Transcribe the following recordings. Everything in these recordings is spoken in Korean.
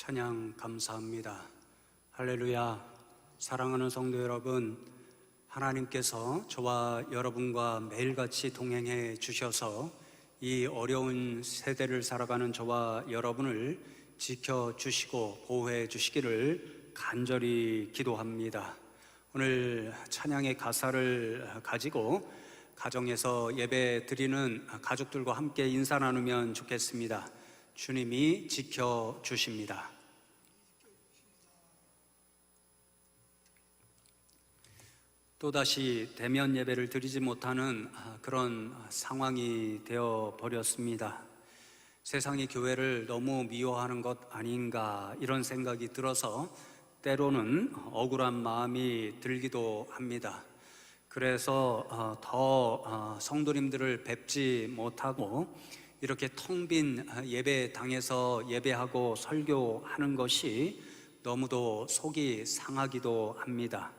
찬양 감사합니다. 할렐루야. 사랑하는 성도 여러분, 하나님께서 저와 여러분과 매일같이 동행해 주셔서 이 어려운 세대를 살아가는 저와 여러분을 지켜주시고 보호해 주시기를 간절히 기도합니다. 오늘 찬양의 가사를 가지고 가정에서 예배 드리는 가족들과 함께 인사 나누면 좋겠습니다. 주님이 지켜주십니다. 또다시 대면 예배를 드리지 못하는 그런 상황이 되어 버렸습니다. 세상이 교회를 너무 미워하는 것 아닌가 이런 생각이 들어서 때로는 억울한 마음이 들기도 합니다. 그래서 더 성도님들을 뵙지 못하고 이렇게 텅 빈 예배당에서 예배하고 설교하는 것이 너무도 속이 상하기도 합니다.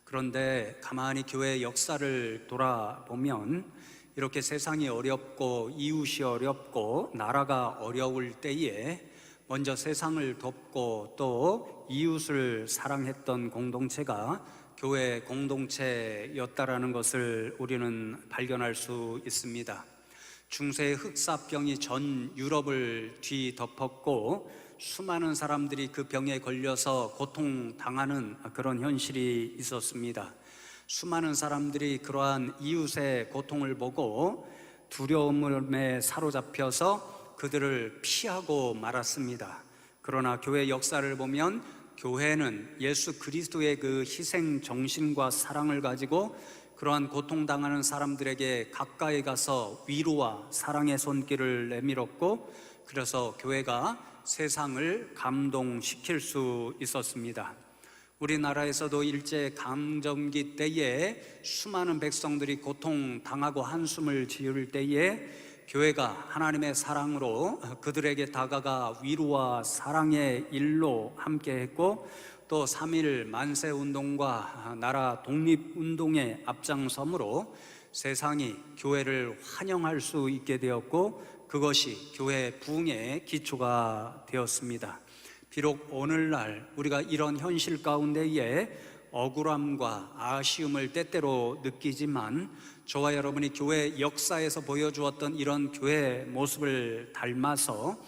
그런데 가만히 교회의 역사를 돌아보면 이렇게 세상이 어렵고 이웃이 어렵고 나라가 어려울 때에 먼저 세상을 돕고 또 이웃을 사랑했던 공동체가 교회 공동체였다라는 것을 우리는 발견할 수 있습니다. 중세의 흑사병이 전 유럽을 뒤덮었고 수많은 사람들이 그 병에 걸려서 고통당하는 그런 현실이 있었습니다. 수많은 사람들이 그러한 이웃의 고통을 보고 두려움에 사로잡혀서 그들을 피하고 말았습니다. 그러나 교회 역사를 보면 교회는 예수 그리스도의 그 희생 정신과 사랑을 가지고 그러한 고통당하는 사람들에게 가까이 가서 위로와 사랑의 손길을 내밀었고, 그래서 교회가 세상을 감동시킬 수 있었습니다. 우리나라에서도 일제강점기 때에 수많은 백성들이 고통당하고 한숨을 지을 때에 교회가 하나님의 사랑으로 그들에게 다가가 위로와 사랑의 일로 함께했고, 또 3.1 만세운동과 나라 독립운동의 앞장섬으로 세상이 교회를 환영할 수 있게 되었고, 그것이 교회 부흥의 기초가 되었습니다. 비록 오늘날 우리가 이런 현실 가운데에 억울함과 아쉬움을 때때로 느끼지만 저와 여러분이 교회 역사에서 보여주었던 이런 교회의 모습을 닮아서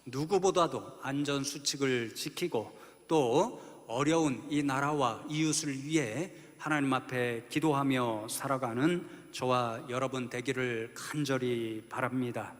누구보다도 안전수칙을 지키고 또 어려운 이 나라와 이웃을 위해 하나님 앞에 기도하며 살아가는 저와 여러분 되기를 간절히 바랍니다.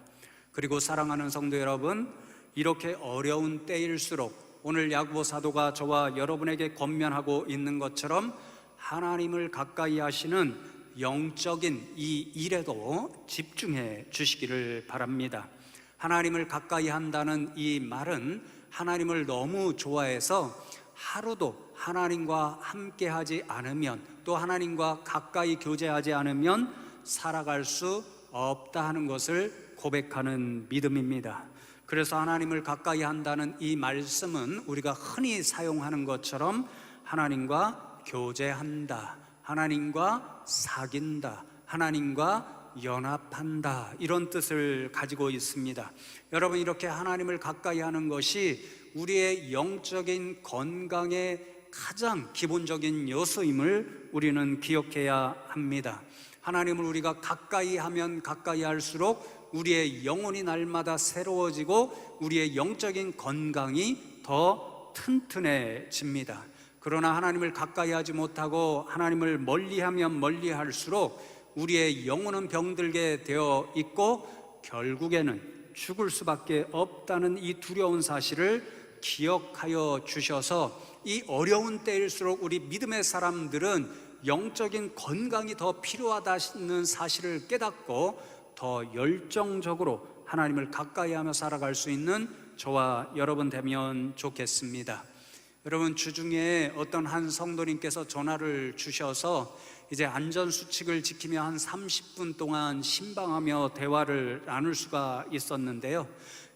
그리고 사랑하는 성도 여러분, 이렇게 어려운 때일수록 오늘 야고보 사도가 저와 여러분에게 권면하고 있는 것처럼 하나님을 가까이 하시는 영적인 이 일에도 집중해 주시기를 바랍니다. 하나님을 가까이 한다는 이 말은 하나님을 너무 좋아해서 하루도 하나님과 함께 하지 않으면, 또 하나님과 가까이 교제하지 않으면 살아갈 수 없다 하는 것을 고백하는 믿음입니다. 그래서 하나님을 가까이 한다는 이 말씀은 우리가 흔히 사용하는 것처럼 하나님과 교제한다, 하나님과 사귄다, 하나님과 연합한다, 이런 뜻을 가지고 있습니다. 여러분, 이렇게 하나님을 가까이 하는 것이 우리의 영적인 건강의 가장 기본적인 요소임을 우리는 기억해야 합니다. 하나님을 우리가 가까이 하면 가까이 할수록 우리의 영혼이 날마다 새로워지고 우리의 영적인 건강이 더 튼튼해집니다. 그러나 하나님을 가까이 하지 못하고 하나님을 멀리하면 멀리할수록 우리의 영혼은 병들게 되어 있고 결국에는 죽을 수밖에 없다는 이 두려운 사실을 기억하여 주셔서 이 어려운 때일수록 우리 믿음의 사람들은 영적인 건강이 더 필요하다는 사실을 깨닫고 더 열정적으로 하나님을 가까이 하며 살아갈 수 있는 저와 여러분 되면 좋겠습니다. 여러분, 주중에 어떤 한 성도님께서 전화를 주셔서 이제 안전수칙을 지키며 한 30분 동안 신방하며 대화를 나눌 수가 있었는데요,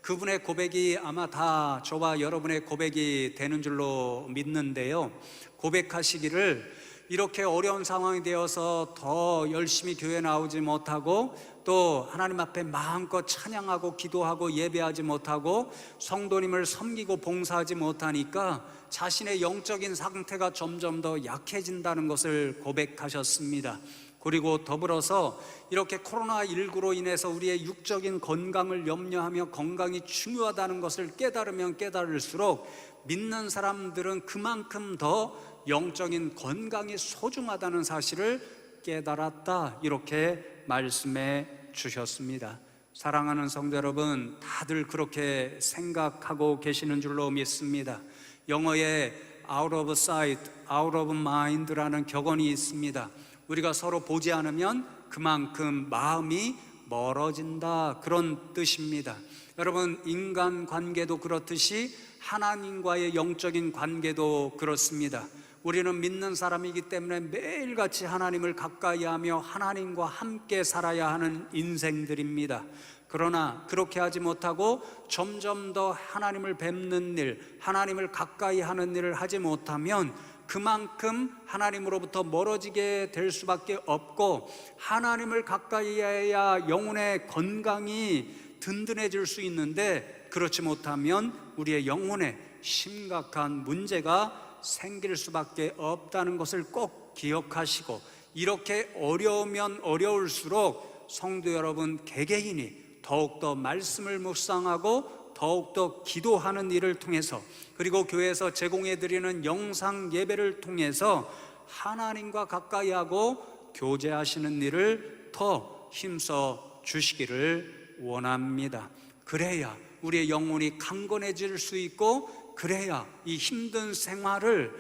그분의 고백이 아마 다 저와 여러분의 고백이 되는 줄로 믿는데요, 고백하시기를 이렇게 어려운 상황이 되어서 더 열심히 교회 나오지 못하고 또 하나님 앞에 마음껏 찬양하고 기도하고 예배하지 못하고 성도님을 섬기고 봉사하지 못하니까 자신의 영적인 상태가 점점 더 약해진다는 것을 고백하셨습니다. 그리고 더불어서 이렇게 코로나19로 인해서 우리의 육적인 건강을 염려하며 건강이 중요하다는 것을 깨달으면 깨달을수록 믿는 사람들은 그만큼 더 영적인 건강이 소중하다는 사실을 깨달았다, 이렇게 말씀해 주셨습니다. 사랑하는 성도 여러분, 다들 그렇게 생각하고 계시는 줄로 믿습니다. 영어에 out of sight, out of mind라는 격언이 있습니다. 우리가 서로 보지 않으면 그만큼 마음이 멀어진다, 그런 뜻입니다. 여러분, 인간관계도 그렇듯이 하나님과의 영적인 관계도 그렇습니다. 우리는 믿는 사람이기 때문에 매일같이 하나님을 가까이하며 하나님과 함께 살아야 하는 인생들입니다. 그러나 그렇게 하지 못하고 점점 더 하나님을 뵙는 일, 하나님을 가까이 하는 일을 하지 못하면 그만큼 하나님으로부터 멀어지게 될 수밖에 없고, 하나님을 가까이 해야 영혼의 건강이 든든해질 수 있는데 그렇지 못하면 우리의 영혼에 심각한 문제가 생길 수밖에 없다는 것을 꼭 기억하시고, 이렇게 어려우면 어려울수록 성도 여러분 개개인이 더욱더 말씀을 묵상하고 더욱더 기도하는 일을 통해서, 그리고 교회에서 제공해드리는 영상 예배를 통해서 하나님과 가까이하고 교제하시는 일을 더 힘써 주시기를 원합니다. 그래야 우리의 영혼이 강건해질 수 있고, 그래야 이 힘든 생활을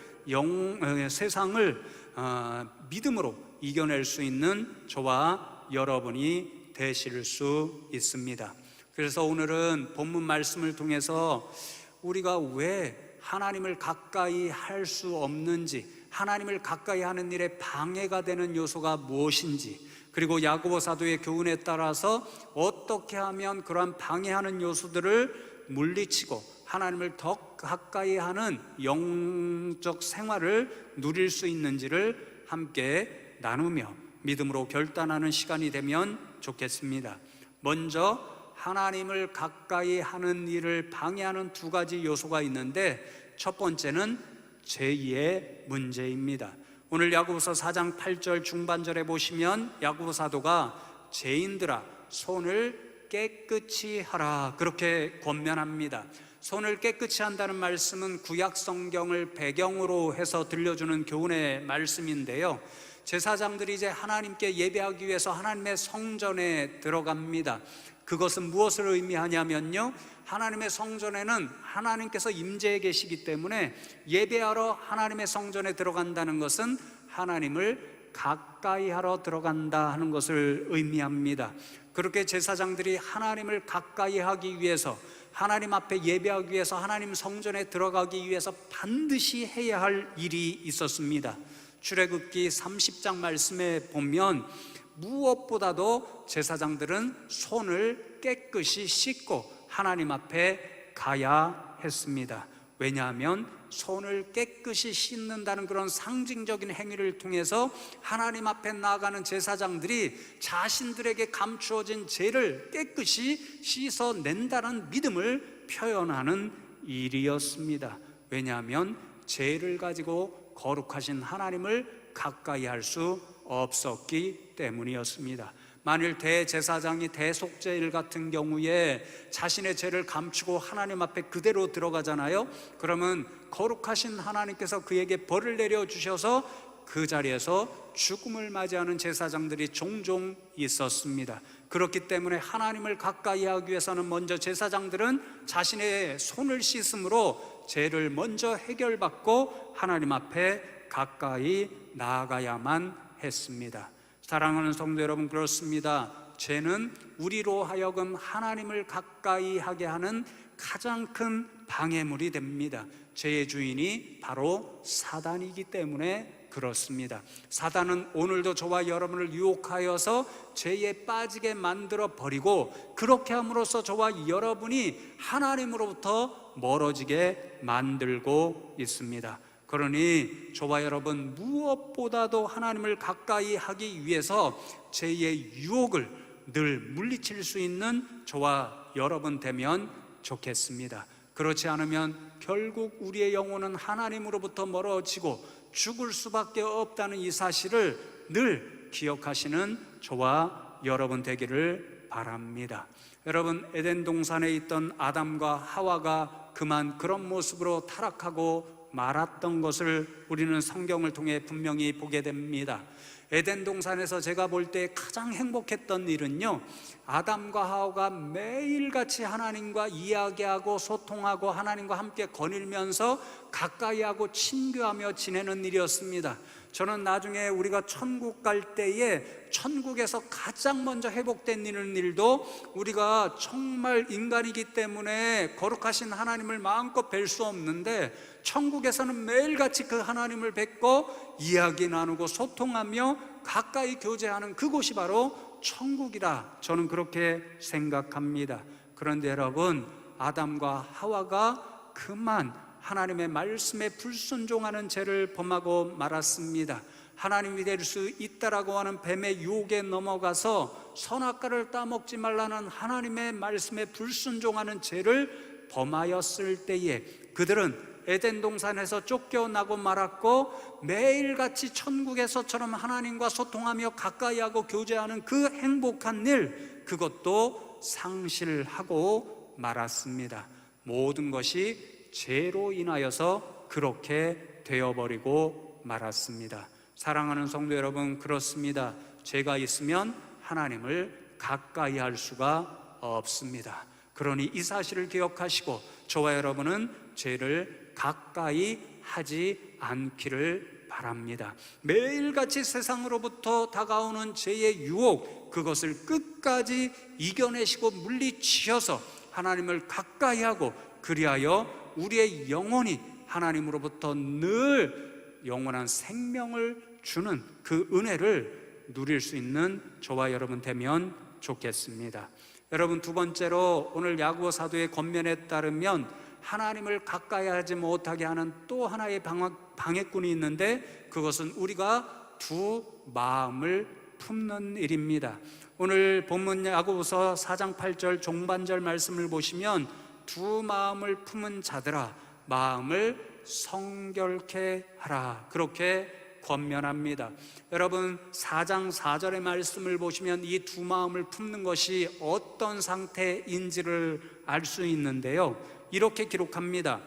세상을 믿음으로 이겨낼 수 있는 저와 여러분이 되실 수 있습니다. 그래서 오늘은 본문 말씀을 통해서 우리가 왜 하나님을 가까이 할 수 없는지, 하나님을 가까이 하는 일에 방해가 되는 요소가 무엇인지, 그리고 야고보 사도의 교훈에 따라서 어떻게 하면 그러한 방해하는 요소들을 물리치고 하나님을 더 가까이 하는 영적 생활을 누릴 수 있는지를 함께 나누며 믿음으로 결단하는 시간이 되면 좋겠습니다. 먼저 하나님을 가까이 하는 일을 방해하는 두 가지 요소가 있는데, 첫 번째는 죄의 문제입니다. 오늘 야고보서 4장 8절 중반절에 보시면 야고보 사도가 죄인들아 손을 깨끗이 하라, 그렇게 권면합니다. 손을 깨끗이 한다는 말씀은 구약 성경을 배경으로 해서 들려주는 교훈의 말씀인데요, 제사장들이 이제 하나님께 예배하기 위해서 하나님의 성전에 들어갑니다. 그것은 무엇을 의미하냐면요, 하나님의 성전에는 하나님께서 임재해 계시기 때문에 예배하러 하나님의 성전에 들어간다는 것은 하나님을 가까이 하러 들어간다 하는 것을 의미합니다. 그렇게 제사장들이 하나님을 가까이 하기 위해서, 하나님 앞에 예배하기 위해서 하나님 성전에 들어가기 위해서 반드시 해야 할 일이 있었습니다. 출애굽기 30장 말씀에 보면 무엇보다도 제사장들은 손을 깨끗이 씻고 하나님 앞에 가야 했습니다. 왜냐하면 손을 깨끗이 씻는다는 그런 상징적인 행위를 통해서 하나님 앞에 나아가는 제사장들이 자신들에게 감추어진 죄를 깨끗이 씻어낸다는 믿음을 표현하는 일이었습니다. 왜냐하면 죄를 가지고 거룩하신 하나님을 가까이 할 수 없었기 때문이었습니다. 만일 대제사장이 대속죄일 같은 경우에 자신의 죄를 감추고 하나님 앞에 그대로 들어가잖아요. 그러면 거룩하신 하나님께서 그에게 벌을 내려주셔서 그 자리에서 죽음을 맞이하는 제사장들이 종종 있었습니다. 그렇기 때문에 하나님을 가까이 하기 위해서는 먼저 제사장들은 자신의 손을 씻음으로 죄를 먼저 해결받고 하나님 앞에 가까이 나아가야만 했습니다. 사랑하는 성도 여러분, 그렇습니다. 죄는 우리로 하여금 하나님을 가까이 하게 하는 가장 큰 방해물이 됩니다. 죄의 주인이 바로 사단이기 때문에 그렇습니다. 사단은 오늘도 저와 여러분을 유혹하여서 죄에 빠지게 만들어 버리고, 그렇게 함으로써 저와 여러분이 하나님으로부터 멀어지게 만들고 있습니다. 그러니 저와 여러분 무엇보다도 하나님을 가까이 하기 위해서 죄의 유혹을 늘 물리칠 수 있는 저와 여러분 되면 좋겠습니다. 그렇지 않으면 결국 우리의 영혼은 하나님으로부터 멀어지고 죽을 수밖에 없다는 이 사실을 늘 기억하시는 저와 여러분 되기를 바랍니다. 여러분, 에덴 동산에 있던 아담과 하와가 그만 그런 모습으로 타락하고 말았던 것을 우리는 성경을 통해 분명히 보게 됩니다. 에덴 동산에서 제가 볼 때 가장 행복했던 일은요, 아담과 하와가 매일같이 하나님과 이야기하고 소통하고 하나님과 함께 거닐면서 가까이하고 친교하며 지내는 일이었습니다. 저는 나중에 우리가 천국 갈 때에 천국에서 가장 먼저 회복된 일도 우리가 정말 인간이기 때문에 거룩하신 하나님을 마음껏 뵐 수 없는데 천국에서는 매일같이 그 하나님을 뵙고 이야기 나누고 소통하며 가까이 교제하는 그곳이 바로 천국이라 저는 그렇게 생각합니다. 그런데 여러분, 아담과 하와가 그만 하나님의 말씀에 불순종하는 죄를 범하고 말았습니다. 하나님이 될 수 있다라고 하는 뱀의 유혹에 넘어가서 선악과를 따먹지 말라는 하나님의 말씀에 불순종하는 죄를 범하였을 때에 그들은 에덴 동산에서 쫓겨나고 말았고 매일같이 천국에서처럼 하나님과 소통하며 가까이하고 교제하는 그 행복한 일, 그것도 상실하고 말았습니다. 모든 것이 죄로 인하여서 그렇게 되어버리고 말았습니다. 사랑하는 성도 여러분, 그렇습니다. 죄가 있으면 하나님을 가까이 할 수가 없습니다. 그러니 이 사실을 기억하시고 저와 여러분은 죄를 가까이 하지 않기를 바랍니다. 매일같이 세상으로부터 다가오는 죄의 유혹, 그것을 끝까지 이겨내시고 물리치셔서 하나님을 가까이 하고 그리하여 우리의 영혼이 하나님으로부터 늘 영원한 생명을 주는 그 은혜를 누릴 수 있는 저와 여러분 되면 좋겠습니다. 여러분, 두 번째로 오늘 야고보 사도의 권면에 따르면 하나님을 가까이 하지 못하게 하는 또 하나의 방해꾼이 있는데 그것은 우리가 두 마음을 품는 일입니다. 오늘 본문 야고보서 4장 8절 종반절 말씀을 보시면 두 마음을 품은 자들아 마음을 성결케 하라, 그렇게 권면합니다. 여러분, 4장 4절의 말씀을 보시면 이 두 마음을 품는 것이 어떤 상태인지를 알 수 있는데요, 이렇게 기록합니다.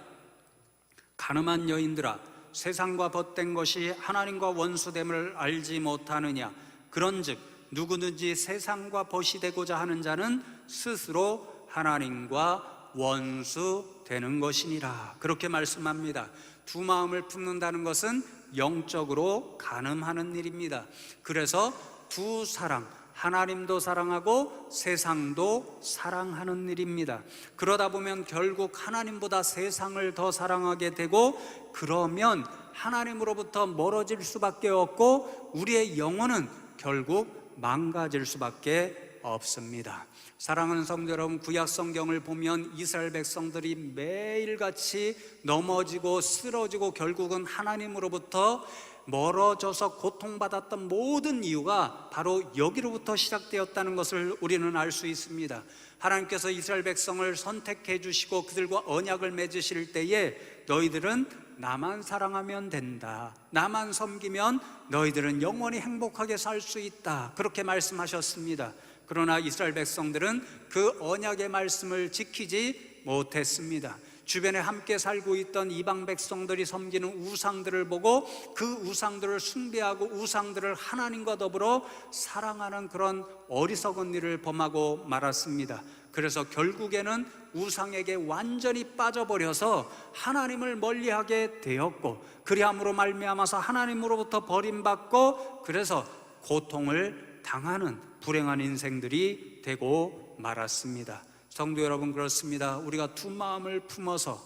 가늠한 여인들아, 세상과 벗된 것이 하나님과 원수됨을 알지 못하느냐. 그런즉 누구든지 세상과 벗이 되고자 하는 자는 스스로 하나님과 원수되는 것이니라, 그렇게 말씀합니다. 두 마음을 품는다는 것은 영적으로 가늠하는 일입니다. 그래서 두 사랑, 하나님도 사랑하고 세상도 사랑하는 일입니다. 그러다 보면 결국 하나님보다 세상을 더 사랑하게 되고 그러면 하나님으로부터 멀어질 수밖에 없고 우리의 영혼은 결국 망가질 수밖에 없습니다. 사랑하는 성도 여러분, 구약 성경을 보면 이스라엘 백성들이 매일같이 넘어지고 쓰러지고 결국은 하나님으로부터 멀어져서 고통받았던 모든 이유가 바로 여기로부터 시작되었다는 것을 우리는 알 수 있습니다. 하나님께서 이스라엘 백성을 선택해 주시고 그들과 언약을 맺으실 때에 너희들은 나만 사랑하면 된다, 나만 섬기면 너희들은 영원히 행복하게 살 수 있다, 그렇게 말씀하셨습니다. 그러나 이스라엘 백성들은 그 언약의 말씀을 지키지 못했습니다. 주변에 함께 살고 있던 이방 백성들이 섬기는 우상들을 보고 그 우상들을 숭배하고 우상들을 하나님과 더불어 사랑하는 그런 어리석은 일을 범하고 말았습니다. 그래서 결국에는 우상에게 완전히 빠져버려서 하나님을 멀리하게 되었고 그리함으로 말미암아서 하나님으로부터 버림받고 그래서 고통을 당하는 불행한 인생들이 되고 말았습니다. 성도 여러분, 그렇습니다. 우리가 두 마음을 품어서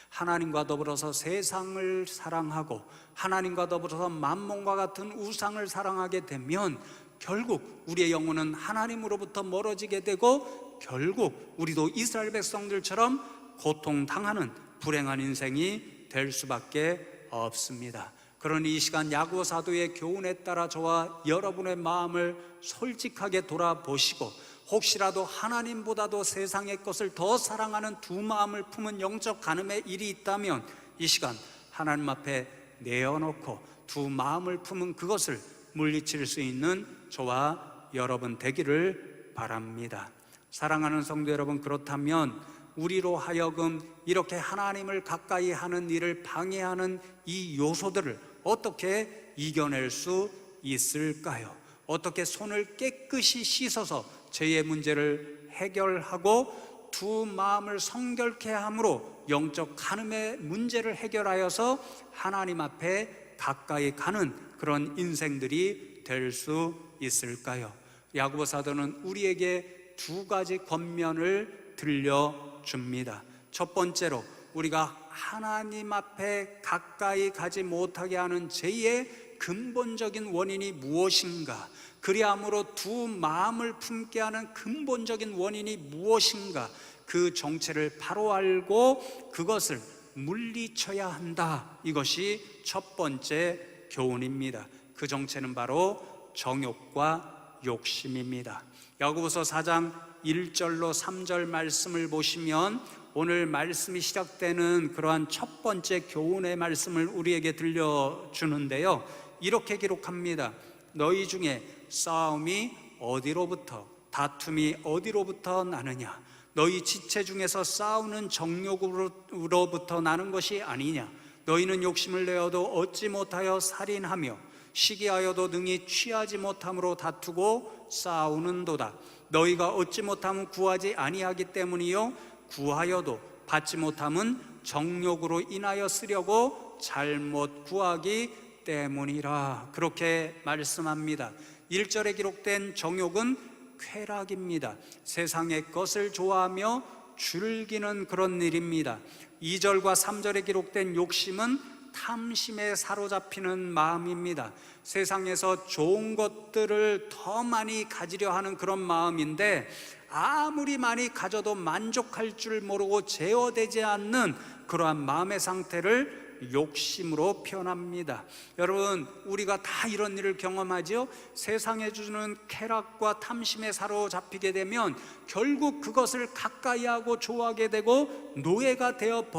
하나님과 더불어서 세상을 사랑하고 하나님과 더불어서 만몬과 같은 우상을 사랑하게 되면 결국 우리의 영혼은 하나님으로부터 멀어지게 되고 결국 우리도 이스라엘 백성들처럼 고통당하는 불행한 인생이 될 수밖에 없습니다. 그러니 이 시간 야고보 사도의 교훈에 따라 저와 여러분의 마음을 솔직하게 돌아보시고, 혹시라도 하나님보다도 세상의 것을 더 사랑하는 두 마음을 품은 영적 간음의 일이 있다면 이 시간 하나님 앞에 내어놓고 두 마음을 품은 그것을 물리칠 수 있는 저와 여러분 되기를 바랍니다. 사랑하는 성도 여러분, 그렇다면 우리로 하여금 이렇게 하나님을 가까이 하는 일을 방해하는 이 요소들을 어떻게 이겨낼 수 있을까요? 어떻게 손을 깨끗이 씻어서 죄의 문제를 해결하고 두 마음을 성결케 함으로 영적 간음의 문제를 해결하여서 하나님 앞에 가까이 가는 그런 인생들이 될 수 있을까요? 야고보 사도는 우리에게 두 가지 권면을 들려줍니다. 첫 번째로, 우리가 하나님 앞에 가까이 가지 못하게 하는 죄의 근본적인 원인이 무엇인가, 그리함으로 두 마음을 품게 하는 근본적인 원인이 무엇인가, 그 정체를 바로 알고 그것을 물리쳐야 한다. 이것이 첫 번째 교훈입니다. 그 정체는 바로 정욕과 욕심입니다. 야고보서 4장 1절로 3절 말씀을 보시면 오늘 말씀이 시작되는 그러한 첫 번째 교훈의 말씀을 우리에게 들려주는데요, 이렇게 기록합니다. 너희 중에 싸움이 어디로부터, 다툼이 어디로부터 나느냐? 너희 지체 중에서 싸우는 정욕으로부터 나는 것이 아니냐? 너희는 욕심을 내어도 얻지 못하여 살인하며 시기하여도 능히 취하지 못함으로 다투고 싸우는도다. 너희가 얻지 못함은 구하지 아니하기 때문이요, 구하여도 받지 못함은 정욕으로 인하여 쓰려고 잘못 구하기 때문이라. 그렇게 말씀합니다. 1절에 기록된 정욕은 쾌락입니다. 세상의 것을 좋아하며 즐기는 그런 일입니다. 2절과 3절에 기록된 욕심은 탐심에 사로잡히는 마음입니다. 세상에서 좋은 것들을 더 많이 가지려 하는 그런 마음인데, 아무리 많이 가져도 만족할 줄 모르고 제어되지 않는 그러한 마음의 상태를 욕심으로 표현합니다. 여러분, 우리가 다 이런 일을 경험하죠. 세상에 주는 쾌락과 탐심에 사로잡히게 되면 결국 그것을 가까이 하고 좋아하게 되고 노예가 되어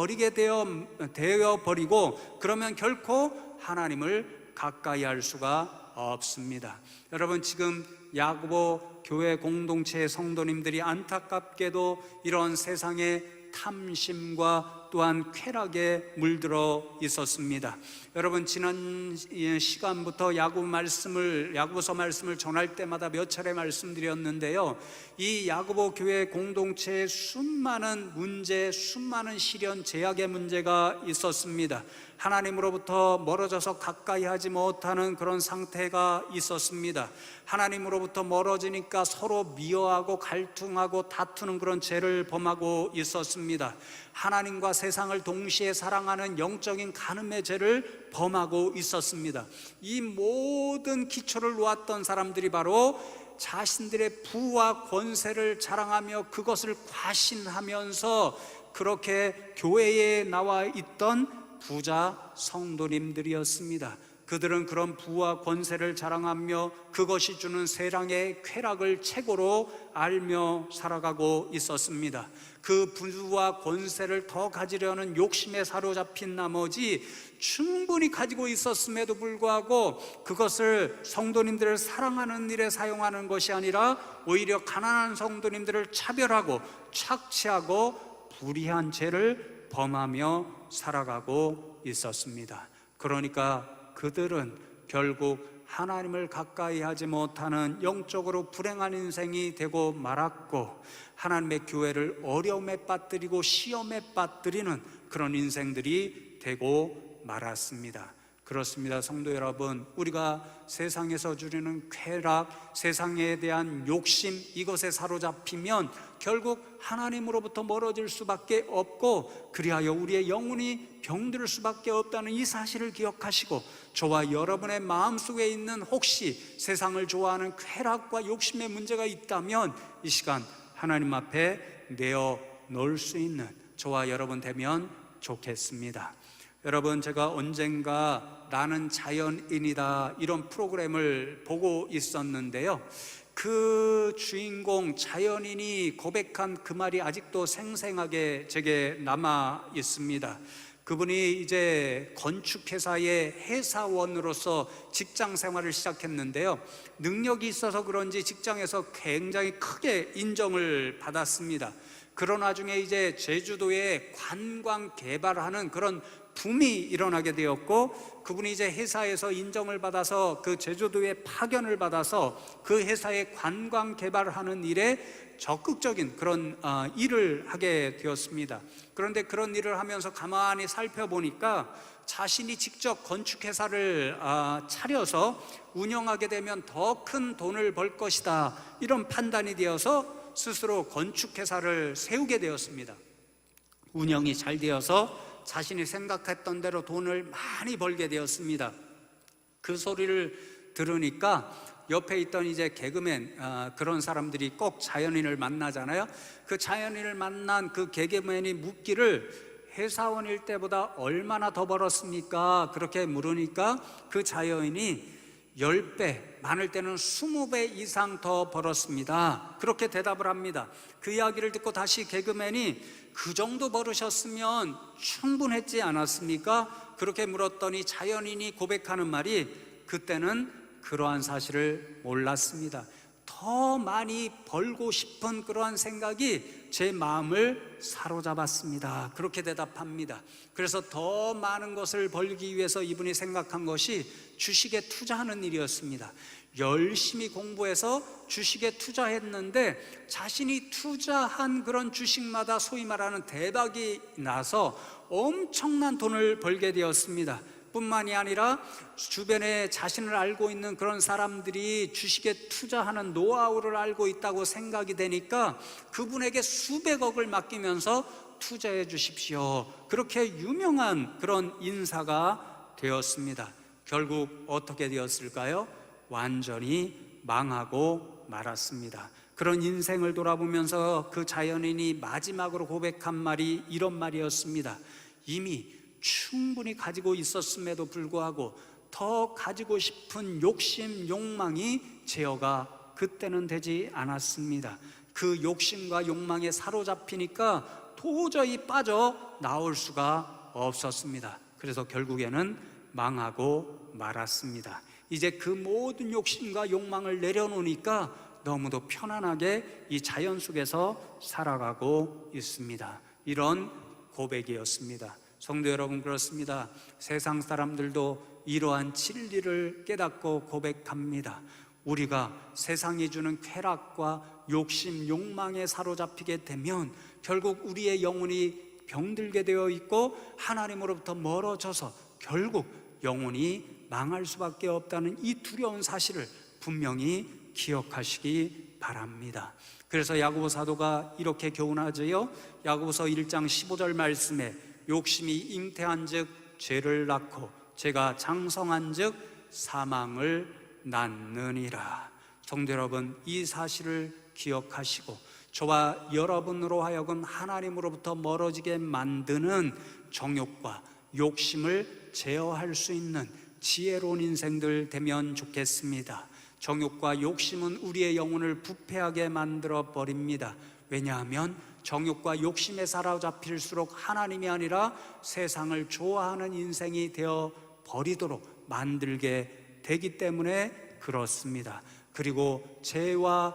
버리고, 그러면 결코 하나님을 가까이 할 수가 없습니다. 여러분, 지금 야고보 교회 공동체의 성도님들이 안타깝게도 이런 세상의 탐심과 또한 쾌락에 물들어 있었습니다. 여러분, 지난 시간부터 야고보서 말씀을 전할 때마다 몇 차례 말씀드렸는데요, 이 야고보 교회 공동체에 수많은 문제, 수많은 시련, 제약의 문제가 있었습니다. 하나님으로부터 멀어져서 가까이 하지 못하는 그런 상태가 있었습니다. 하나님으로부터 멀어지니까 서로 미워하고 갈등하고 다투는 그런 죄를 범하고 있었습니다. 하나님과 세상을 동시에 사랑하는 영적인 간음의 죄를 범하고 있었습니다. 이 모든 기초를 놓았던 사람들이 바로 자신들의 부와 권세를 자랑하며 그것을 과신하면서 그렇게 교회에 나와 있던 부자 성도님들이었습니다. 그들은 그런 부와 권세를 자랑하며 그것이 주는 세상의 쾌락을 최고로 알며 살아가고 있었습니다. 그 부와 권세를 더 가지려는 욕심에 사로잡힌 나머지 충분히 가지고 있었음에도 불구하고 그것을 성도님들을 사랑하는 일에 사용하는 것이 아니라 오히려 가난한 성도님들을 차별하고 착취하고 불의한 죄를 범하며 살아가고 있었습니다. 그러니까 그들은 결국 하나님을 가까이 하지 못하는 영적으로 불행한 인생이 되고 말았고, 하나님의 교회를 어려움에 빠뜨리고 시험에 빠뜨리는 그런 인생들이 되고 말았습니다. 그렇습니다. 성도 여러분, 우리가 세상에서 주려는 쾌락, 세상에 대한 욕심, 이것에 사로잡히면 결국 하나님으로부터 멀어질 수밖에 없고, 그리하여 우리의 영혼이 병들 수밖에 없다는 이 사실을 기억하시고, 저와 여러분의 마음속에 있는 혹시 세상을 좋아하는 쾌락과 욕심의 문제가 있다면 이 시간 하나님 앞에 내어 놓을 수 있는 저와 여러분 되면 좋겠습니다. 여러분, 제가 언젠가 나는 자연인이다 이런 프로그램을 보고 있었는데요, 그 주인공 자연인이 고백한 그 말이 아직도 생생하게 제게 남아 있습니다. 그분이 이제 건축회사의 회사원으로서 직장 생활을 시작했는데요, 능력이 있어서 그런지 직장에서 굉장히 크게 인정을 받았습니다. 그러나 중에 이제 제주도에 관광 개발하는 그런 붐이 일어나게 되었고, 그분이 이제 회사에서 인정을 받아서 그 제주도에 파견을 받아서 그 회사의 관광 개발하는 일에 적극적인 그런 일을 하게 되었습니다. 그런데 그런 일을 하면서 가만히 살펴보니까 자신이 직접 건축회사를 차려서 운영하게 되면 더 큰 돈을 벌 것이다, 이런 판단이 되어서 스스로 건축회사를 세우게 되었습니다. 운영이 잘 되어서 자신이 생각했던 대로 돈을 많이 벌게 되었습니다. 그 소리를 들으니까 옆에 있던 이제 개그맨, 그런 사람들이 꼭 자연인을 만나잖아요. 그 자연인을 만난 그 개그맨이 묻기를 회사원일 때보다 얼마나 더 벌었습니까? 그렇게 물으니까 그 자연인이 10배, 많을 때는 20배 이상 더 벌었습니다, 그렇게 대답을 합니다. 그 이야기를 듣고 다시 개그맨이 그 정도 벌으셨으면 충분했지 않았습니까? 그렇게 물었더니 자연인이 고백하는 말이, 그때는 그러한 사실을 몰랐습니다. 더 많이 벌고 싶은 그러한 생각이 제 마음을 사로잡았습니다, 그렇게 대답합니다. 그래서 더 많은 것을 벌기 위해서 이분이 생각한 것이 주식에 투자하는 일이었습니다. 열심히 공부해서 주식에 투자했는데 자신이 투자한 그런 주식마다 소위 말하는 대박이 나서 엄청난 돈을 벌게 되었습니다. 뿐만이 아니라 주변에 자신을 알고 있는 그런 사람들이 주식에 투자하는 노하우를 알고 있다고 생각이 되니까 그분에게 수백억을 맡기면서 투자해 주십시오, 그렇게 유명한 그런 인사가 되었습니다. 결국 어떻게 되었을까요? 완전히 망하고 말았습니다. 그런 인생을 돌아보면서 그 자연인이 마지막으로 고백한 말이 이런 말이었습니다. 이미 충분히 가지고 있었음에도 불구하고 더 가지고 싶은 욕심, 욕망이 제어가 그때는 되지 않았습니다. 그 욕심과 욕망에 사로잡히니까 도저히 빠져나올 수가 없었습니다. 그래서 결국에는 망하고 말았습니다. 이제 그 모든 욕심과 욕망을 내려놓으니까 너무도 편안하게 이 자연 속에서 살아가고 있습니다. 이런 고백이었습니다. 성도 여러분, 그렇습니다. 세상 사람들도 이러한 진리를 깨닫고 고백합니다. 우리가 세상이 주는 쾌락과 욕심, 욕망에 사로잡히게 되면 결국 우리의 영혼이 병들게 되어 있고 하나님으로부터 멀어져서 결국 영혼이 망할 수밖에 없다는 이 두려운 사실을 분명히 기억하시기 바랍니다. 그래서 야고보 사도가 이렇게 교훈하지요. 야고보서 1장 15절 말씀에 욕심이 잉태한 즉 죄를 낳고 죄가 장성한 즉 사망을 낳느니라. 성도 여러분, 이 사실을 기억하시고 저와 여러분으로 하여금 하나님으로부터 멀어지게 만드는 정욕과 욕심을 제어할 수 있는 지혜로운 인생들 되면 좋겠습니다. 정욕과 욕심은 우리의 영혼을 부패하게 만들어 버립니다. 왜냐하면 정욕과 욕심에 사로잡힐수록 하나님이 아니라 세상을 좋아하는 인생이 되어 버리도록 만들게 되기 때문에 그렇습니다. 그리고 죄와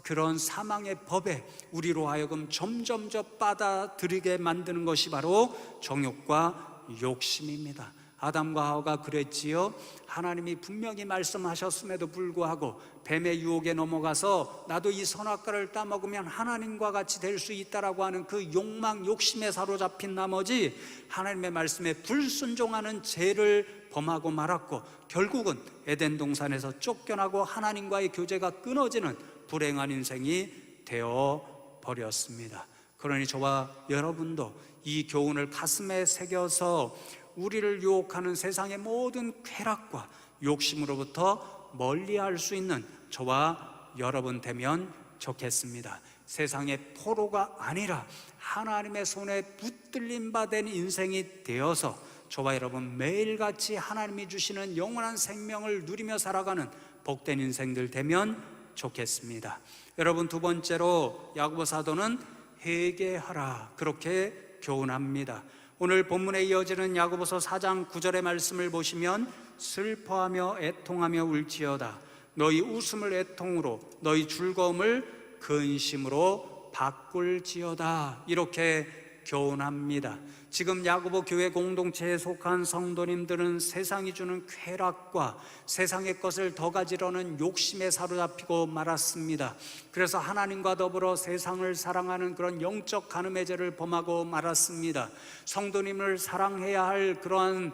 그런 사망의 법에 우리로 하여금 점점 빠져들게 만드는 것이 바로 정욕과 욕심입니다. 아담과 하와가 그랬지요. 하나님이 분명히 말씀하셨음에도 불구하고 뱀의 유혹에 넘어가서 나도 이 선악과를 따먹으면 하나님과 같이 될 수 있다라고 하는 그 욕망, 욕심에 사로잡힌 나머지 하나님의 말씀에 불순종하는 죄를 범하고 말았고 결국은 에덴 동산에서 쫓겨나고 하나님과의 교제가 끊어지는 불행한 인생이 되어 버렸습니다. 그러니 저와 여러분도 이 교훈을 가슴에 새겨서 우리를 유혹하는 세상의 모든 쾌락과 욕심으로부터 멀리할 수 있는 저와 여러분 되면 좋겠습니다. 세상의 포로가 아니라 하나님의 손에 붙들림 받은 인생이 되어서 저와 여러분 매일같이 하나님이 주시는 영원한 생명을 누리며 살아가는 복된 인생들 되면 좋겠습니다. 여러분, 두 번째로 야고보 사도는 회개하라, 그렇게 교훈합니다. 오늘 본문에 이어지는 야고보서 4장 9절의 말씀을 보시면 슬퍼하며 애통하며 울지어다. 너희 웃음을 애통으로, 너희 즐거움을 근심으로 바꿀지어다. 이렇게 교훈합니다. 지금 야고보 교회 공동체에 속한 성도님들은 세상이 주는 쾌락과 세상의 것을 더 가지려는 욕심에 사로잡히고 말았습니다. 그래서 하나님과 더불어 세상을 사랑하는 그런 영적 간음의 죄를 범하고 말았습니다. 성도님을 사랑해야 할 그러한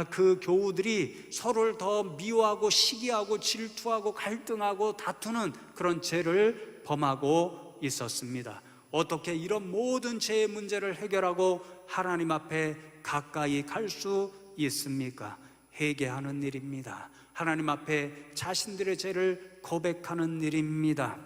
그 교우들이 서로를 더 미워하고 시기하고 질투하고 갈등하고 다투는 그런 죄를 범하고 있었습니다. 어떻게 이런 모든 죄의 문제를 해결하고 하나님 앞에 가까이 갈 수 있습니까? 회개하는 일입니다. 하나님 앞에 자신들의 죄를 고백하는 일입니다.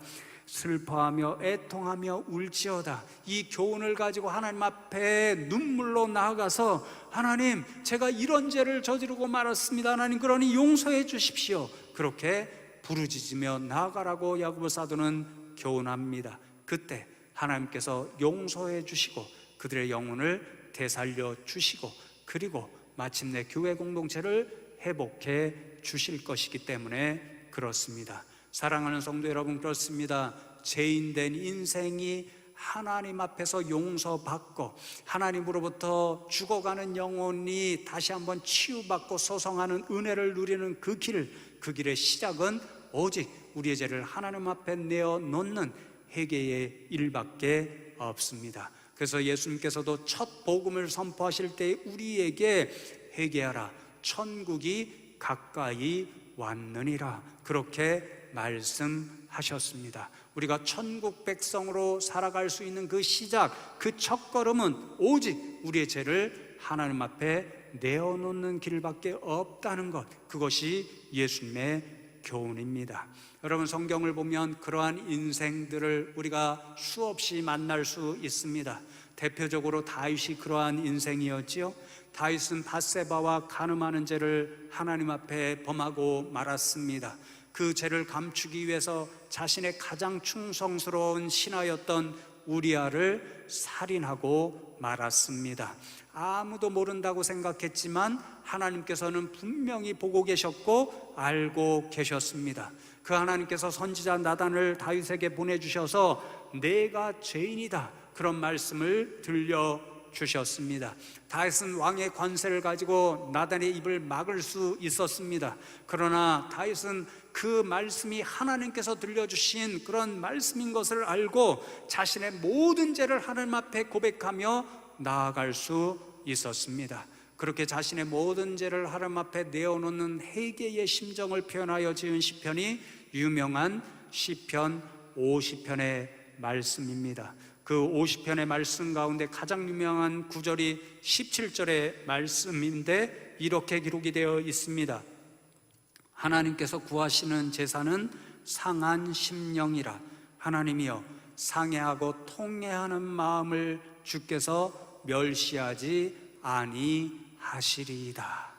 슬퍼하며 애통하며 울지어다. 이 교훈을 가지고 하나님 앞에 눈물로 나아가서 하나님, 제가 이런 죄를 저지르고 말았습니다. 하나님, 그러니 용서해 주십시오. 그렇게 부르짖으며 나아가라고 야고보 사도는 교훈합니다. 그때 하나님께서 용서해 주시고 그들의 영혼을 되살려 주시고 그리고 마침내 교회 공동체를 회복해 주실 것이기 때문에 그렇습니다. 사랑하는 성도 여러분, 그렇습니다. 죄인된 인생이 하나님 앞에서 용서받고 하나님으로부터 죽어가는 영혼이 다시 한번 치유받고 소성하는 은혜를 누리는 그 길의 시작은 오직 우리의 죄를 하나님 앞에 내어놓는 회개의 일밖에 없습니다. 그래서 예수님께서도 첫 복음을 선포하실 때 우리에게 회개하라, 천국이 가까이 왔느니라, 그렇게 말씀하셨습니다. 우리가 천국 백성으로 살아갈 수 있는 그 시작, 그 첫걸음은 오직 우리의 죄를 하나님 앞에 내어놓는 길밖에 없다는 것, 그것이 예수님의 교훈입니다. 여러분, 성경을 보면 그러한 인생들을 우리가 수없이 만날 수 있습니다. 대표적으로 다윗이 그러한 인생이었지요. 다윗은 밧세바와 간음하는 죄를 하나님 앞에 범하고 말았습니다. 그 죄를 감추기 위해서 자신의 가장 충성스러운 신하였던 우리아를 살인하고 말았습니다. 아무도 모른다고 생각했지만 하나님께서는 분명히 보고 계셨고 알고 계셨습니다. 그 하나님께서 선지자 나단을 다윗에게 보내주셔서 내가 죄인이다, 그런 말씀을 들려주셨습니다. 다윗은 왕의 관세를 가지고 나단의 입을 막을 수 있었습니다. 그러나 다윗은 그 말씀이 하나님께서 들려주신 그런 말씀인 것을 알고 자신의 모든 죄를 하나님 앞에 고백하며 나아갈 수 있었습니다. 그렇게 자신의 모든 죄를 하나님 앞에 내어놓는 회개의 심정을 표현하여 지은 시편이 유명한 시편 50편의 말씀입니다. 그 50편의 말씀 가운데 가장 유명한 구절이 17절의 말씀인데 이렇게 기록이 되어 있습니다. 하나님께서 구하시는 제사는 상한 심령이라. 하나님이여, 상해하고 통회하는 마음을 주께서 멸시하지 아니하시리이다.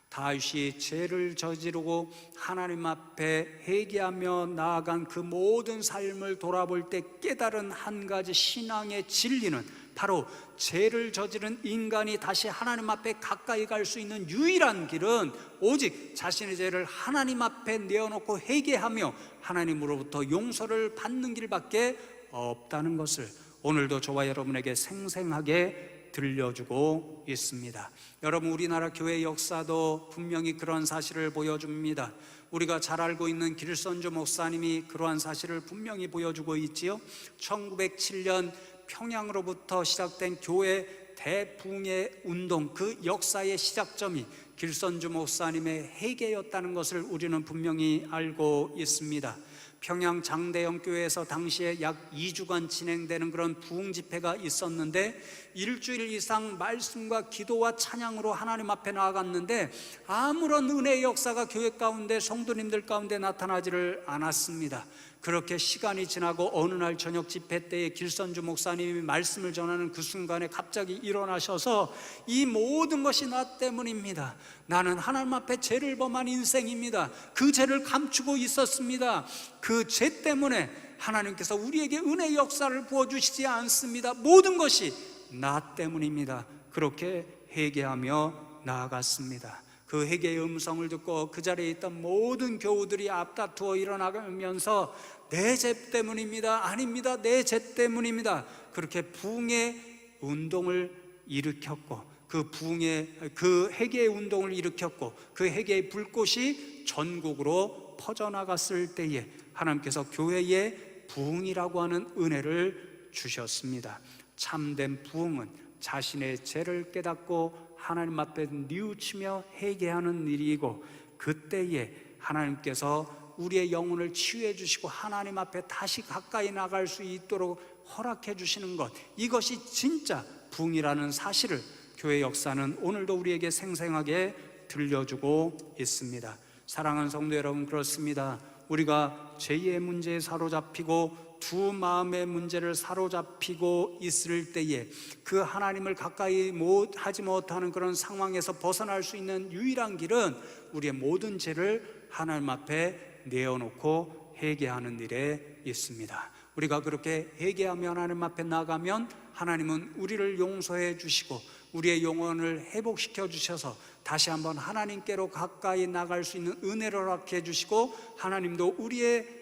다윗이 죄를 저지르고 하나님 앞에 회개하며 나아간 그 모든 삶을 돌아볼 때 깨달은 한 가지 신앙의 진리는 바로 죄를 저지른 인간이 다시 하나님 앞에 가까이 갈 수 있는 유일한 길은 오직 자신의 죄를 하나님 앞에 내어놓고 회개하며 하나님으로부터 용서를 받는 길밖에 없다는 것을 오늘도 저와 여러분에게 생생하게 들려주고 있습니다. 여러분, 우리나라 교회 역사도 분명히 그런 사실을 보여줍니다. 우리가 잘 알고 있는 길선주 목사님이 그러한 사실을 분명히 보여주고 있지요. 1907년 평양으로부터 시작된 교회 대붕의 운동, 그 역사의 시작점이 길선주 목사님의 회개였다는 것을 우리는 분명히 알고 있습니다. 평양 장대영 교회에서 당시에 약 2주간 진행되는 그런 부흥 집회가 있었는데 일주일 이상 말씀과 기도와 찬양으로 하나님 앞에 나아갔는데 아무런 은혜의 역사가 교회 가운데 성도님들 가운데 나타나지를 않았습니다. 그렇게 시간이 지나고 어느 날 저녁 집회 때에 길선주 목사님이 말씀을 전하는 그 순간에 갑자기 일어나셔서 이 모든 것이 나 때문입니다. 나는 하나님 앞에 죄를 범한 인생입니다. 그 죄를 감추고 있었습니다. 그 죄 때문에 하나님께서 우리에게 은혜의 역사를 부어주시지 않습니다. 모든 것이 나 때문입니다. 그렇게 회개하며 나아갔습니다. 그 회개의 음성을 듣고 그 자리에 있던 모든 교우들이 앞다투어 일어나면서 내 죄 때문입니다. 아닙니다. 내 죄 때문입니다. 그렇게 부흥의 운동을 일으켰고 그 회개의 운동을 일으켰고 그 회개의 불꽃이 전국으로 퍼져나갔을 때에 하나님께서 교회에 부흥이라고 하는 은혜를 주셨습니다. 참된 부흥은 자신의 죄를 깨닫고 하나님 앞에 뉘우치며 회개하는 일이고, 그때에 하나님께서 우리의 영혼을 치유해 주시고 하나님 앞에 다시 가까이 나갈 수 있도록 허락해 주시는 것, 이것이 진짜 부흥이라는 사실을 교회 역사는 오늘도 우리에게 생생하게 들려주고 있습니다. 사랑하는 성도 여러분, 그렇습니다. 우리가 죄의 문제에 사로잡히고 두 마음의 문제를 사로잡히고 있을 때에 그 하나님을 가까이 하지 못하는 그런 상황에서 벗어날 수 있는 유일한 길은 우리의 모든 죄를 하나님 앞에 내어놓고 회개하는 일에 있습니다. 우리가 그렇게 회개하며 하나님 앞에 나가면 하나님은 우리를 용서해 주시고 우리의 영혼을 회복시켜 주셔서 다시 한번 하나님께로 가까이 나갈 수 있는 은혜를 허락해 주시고, 하나님도 우리의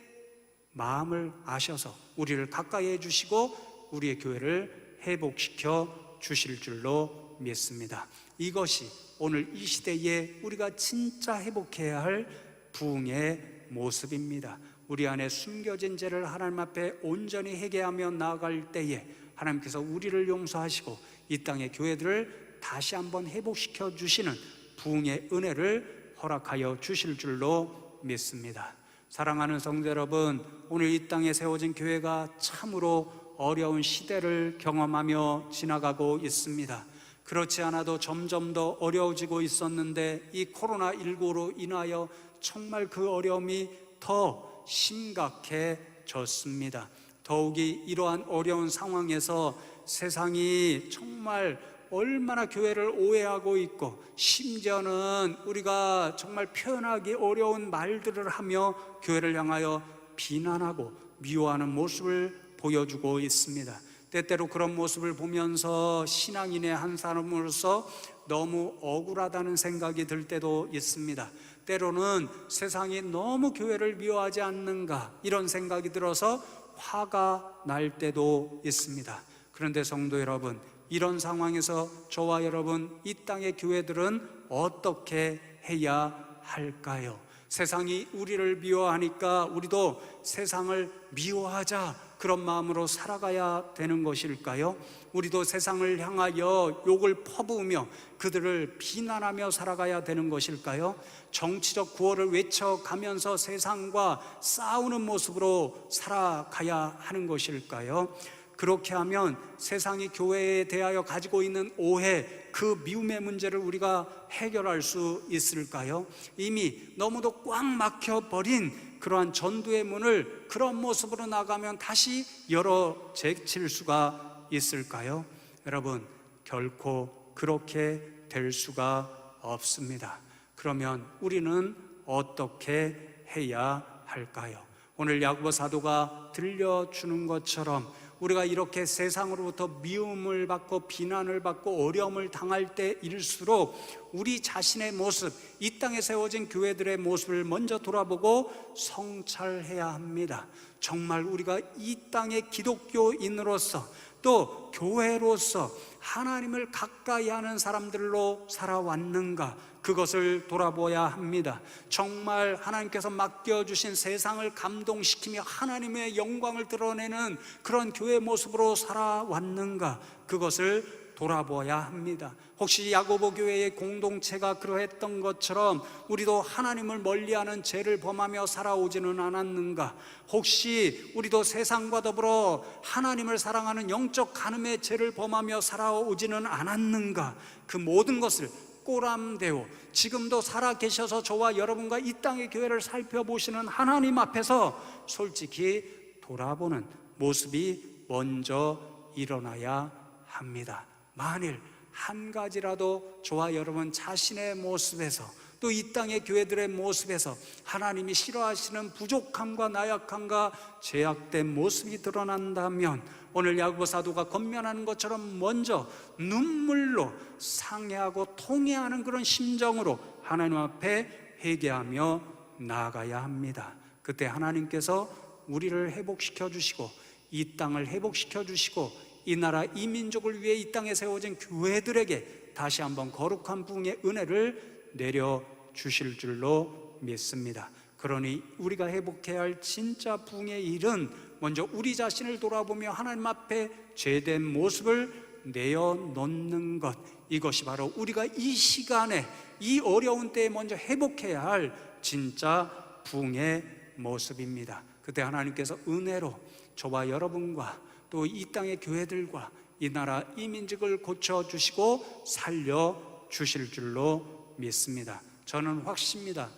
마음을 아셔서 우리를 가까이 해주시고 우리의 교회를 회복시켜 주실 줄로 믿습니다. 이것이 오늘 이 시대에 우리가 진짜 회복해야 할 부흥의 모습입니다. 우리 안에 숨겨진 죄를 하나님 앞에 온전히 회개하며 나아갈 때에 하나님께서 우리를 용서하시고 이 땅의 교회들을 다시 한번 회복시켜 주시는 부흥의 은혜를 허락하여 주실 줄로 믿습니다. 사랑하는 성도 여러분, 오늘 이 땅에 세워진 교회가 참으로 어려운 시대를 경험하며 지나가고 있습니다. 그렇지 않아도 점점 더 어려워지고 있었는데 이 코로나19로 인하여 정말 그 어려움이 더 심각해졌습니다. 더욱이 이러한 어려운 상황에서 세상이 정말 얼마나 교회를 오해하고 있고, 심지어는 우리가 정말 표현하기 어려운 말들을 하며 교회를 향하여 비난하고 미워하는 모습을 보여주고 있습니다. 때때로 그런 모습을 보면서 신앙인의 한 사람으로서 너무 억울하다는 생각이 들 때도 있습니다. 때로는 세상이 너무 교회를 미워하지 않는가, 이런 생각이 들어서 화가 날 때도 있습니다. 그런데 성도 여러분, 이런 상황에서 저와 여러분, 이 땅의 교회들은 어떻게 해야 할까요? 세상이 우리를 미워하니까 우리도 세상을 미워하자, 그런 마음으로 살아가야 되는 것일까요? 우리도 세상을 향하여 욕을 퍼부으며 그들을 비난하며 살아가야 되는 것일까요? 정치적 구호를 외쳐가면서 세상과 싸우는 모습으로 살아가야 하는 것일까요? 그렇게 하면 세상이 교회에 대하여 가지고 있는 오해, 그 미움의 문제를 우리가 해결할 수 있을까요? 이미 너무도 꽉 막혀버린 그러한 전도의 문을 그런 모습으로 나가면 다시 열어 제칠 수가 있을까요? 여러분, 결코 그렇게 될 수가 없습니다. 그러면 우리는 어떻게 해야 할까요? 오늘 야고보 사도가 들려주는 것처럼 우리가 이렇게 세상으로부터 미움을 받고 비난을 받고 어려움을 당할 때일수록 우리 자신의 모습, 이 땅에 세워진 교회들의 모습을 먼저 돌아보고 성찰해야 합니다. 정말 우리가 이 땅의 기독교인으로서 또 교회로서 하나님을 가까이 하는 사람들로 살아왔는가, 그것을 돌아보아야 합니다. 정말 하나님께서 맡겨주신 세상을 감동시키며 하나님의 영광을 드러내는 그런 교회 모습으로 살아왔는가, 그것을 돌아보아야 합니다. 혹시 야고보 교회의 공동체가 그러했던 것처럼 우리도 하나님을 멀리하는 죄를 범하며 살아오지는 않았는가? 혹시 우리도 세상과 더불어 하나님을 사랑하는 영적 간음의 죄를 범하며 살아오지는 않았는가? 그 모든 것을 덕고람되어 지금도 살아계셔서 저와 여러분과 이 땅의 교회를 살펴보시는 하나님 앞에서 솔직히 돌아보는 모습이 먼저 일어나야 합니다. 만일 한 가지라도 저와 여러분 자신의 모습에서 또 이 땅의 교회들의 모습에서 하나님이 싫어하시는 부족함과 나약함과 제약된 모습이 드러난다면 오늘 야고보 사도가 권면하는 것처럼 먼저 눈물로 상해하고 통회하는 그런 심정으로 하나님 앞에 회개하며 나아가야 합니다. 그때 하나님께서 우리를 회복시켜 주시고 이 땅을 회복시켜 주시고 이 나라 이 민족을 위해 이 땅에 세워진 교회들에게 다시 한번 거룩한 부흥의 은혜를 내려주실 줄로 믿습니다. 그러니 우리가 회복해야 할 진짜 부흥의 일은 먼저 우리 자신을 돌아보며 하나님 앞에 죄된 모습을 내어놓는 것, 이것이 바로 우리가 이 시간에 이 어려운 때에 먼저 회복해야 할 진짜 부흥의 모습입니다. 그때 하나님께서 은혜로 저와 여러분과 또 이 땅의 교회들과 이 나라 이 민족을 고쳐주시고 살려주실 줄로 믿습니다. 저는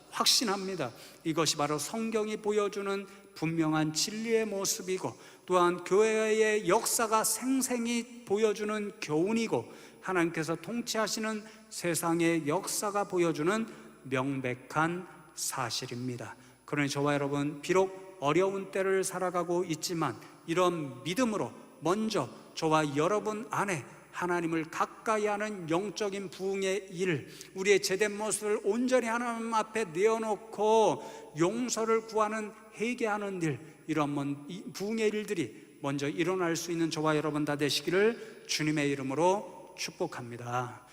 확신합니다. 이것이 바로 성경이 보여주는 분명한 진리의 모습이고 또한 교회의 역사가 생생히 보여주는 교훈이고 하나님께서 통치하시는 세상의 역사가 보여주는 명백한 사실입니다. 그러니 저와 여러분 비록 어려운 때를 살아가고 있지만 이런 믿음으로 먼저 저와 여러분 안에 하나님을 가까이 하는 영적인 부흥의 일, 우리의 제된 모습을 온전히 하나님 앞에 내어놓고 용서를 구하는 회개하는 일, 이런 부흥의 일들이 먼저 일어날 수 있는 저와 여러분 다 되시기를 주님의 이름으로 축복합니다.